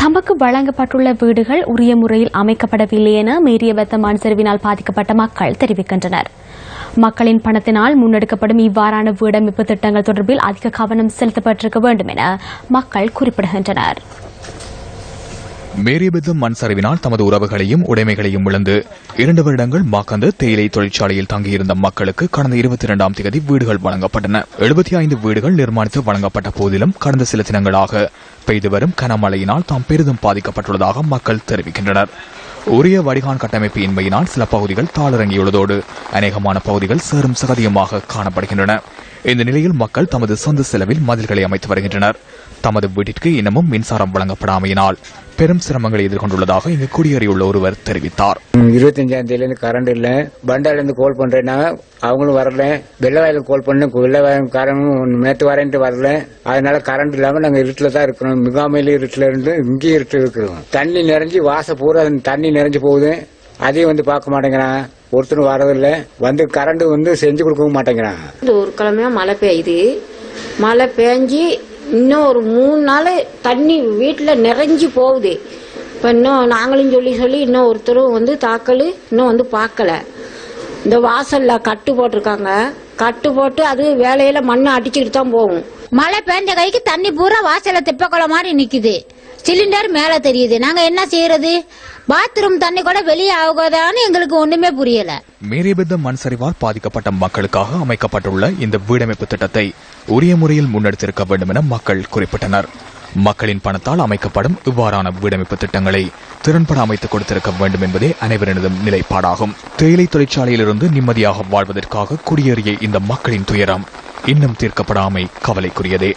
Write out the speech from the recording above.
தமக்கு வழங்கப்பட்டுள்ள வீடுகள் உரிய முறையில் அமைக்கப்படவில்லை என மேரியவத்த மண் சரிவினால் பாதிக்கப்பட்ட மக்கள் தெரிவிக்கின்றனர். மக்களின் பணத்தினால் முன்னெடுக்கப்படும் இவ்வாறான வீடமைப்பு திட்டங்கள் தொடர்பில் அதிக கவனம் செலுத்தப்பட்டிருக்க வேண்டும் என மக்கள் குறிப்பிடுகின்றனர். மேரியபெத்தம் மண் சரிவினால் தமது உறவுகளையும் உடைமைகளையும் இழந்து 2 வருடங்கள் மாக்கந்து தேயிலை தொழிற்சாலையில் தங்கியிருந்த மக்களுக்கு கடந்த 22ஆம் தேதி வீடுகள் வழங்கப்பட்டன. 75 வீடுகள் நிர்மாணித்து வழங்கப்பட்ட போதிலும் கடந்த சில தினங்களாக பெய்து வரும் கனமழையினால் தாம் பெரிதும் பாதிக்கப்பட்டுள்ளதாக மக்கள் தெரிவிக்கின்றனர். உரிய வடிகான் கட்டமைப்பு இன்மையினால் சில பகுதிகள் தாளிறங்கியுள்ளதோடு அநேகமான பகுதிகள் சேறும் சகதியுமாக காணப்படுகின்றன. இந்த நிலையில் மக்கள் தமது சொந்த செலவில் மதில்களை அமைத்து வருகின்றனர். தமது வீட்டிற்கு இன்னமும் மின்சாரம் வழங்கப்படாமையினால் பெரும் சிரமங்களை எதிர்கொண்டுள்ளதாக இங்கு குடியேறியுள்ள ஒருவர் தெரிவித்தார். 25ஆம் தேதியிலிருந்து கரண்ட் இல்ல. பண்டாலிருந்து கால் பண்றேன்னா அவங்களும் வரல. வெள்ளவாயில கால் பண்ண வெள்ளவாயக்காரனும் நேற்று வரேன்ட்டு வரல. அதனால கரண்ட் இல்லாம நாங்க இருட்டுல தான் இருக்கிறோம். மிகாமையில இருட்டுல இருந்து இங்கேயும் இருட்டு இருக்கிறோம். தண்ணி நிறைஞ்சு வாச பூரா தண்ணி நிறைஞ்சு போகுது. அதையும் பார்க்க மாட்டேங்கிறான். ஒருத்தரும் வரதில்ல. கரண்ட் செஞ்சு கொடுக்கவும் மாட்டேங்கிறான். ஒரு கிழமையா மழை பெய்யுது. மழை பெஞ்சு இன்னும் ஒரு 3 நாள் தண்ணி வீட்டுல நிறைஞ்சு போகுது. இப்ப இன்னும் நாங்களும் சொல்லி இன்னும் ஒருத்தரும் தாக்கல் இன்னும் பார்க்கல. இந்த வாசல்ல கட்டு போட்டிருக்காங்க. கட்டு போட்டு அது வேலையில மண்ணை அடிச்சுக்கிட்டு தான் போகும். மழை பெஞ்ச கைக்கு தண்ணி பூரா வாசல்ல தெப்பக்குள மாதிரி நிக்குது. சிலிண்டர் மேல தெரியுது. நாங்க என்ன செய்யறது? பாத்ரூம் தண்ணி கூட வெளியே ஆகாதான்னு எங்களுக்கு ஒண்ணுமே புரியல. மேரியபெத்தம் மண் சரிவால் பாதிக்கப்பட்ட மக்களுக்காக அமைக்கப்பட்டுள்ள இந்த வீடமைப்பு திட்டத்தை உரிய முறையில் முன்னெடுத்திருக்க வேண்டும் என மக்கள் குறிப்பிட்டனர். மக்களின் பணத்தால் அமைக்கப்படும் இவ்வாறான வீடமைப்பு திட்டங்களை திறன்பட அமைத்துக் கொடுத்திருக்க வேண்டும் என்பதே அனைவரினதும் நிலைப்பாடாகும். தேயிலை தொழிற்சாலையிலிருந்து நிம்மதியாக வாழ்வதற்காக குடியேறிய இந்த மக்களின் துயரம் இன்னும் தீர்க்கப்படாமை கவலைக்குரியதே.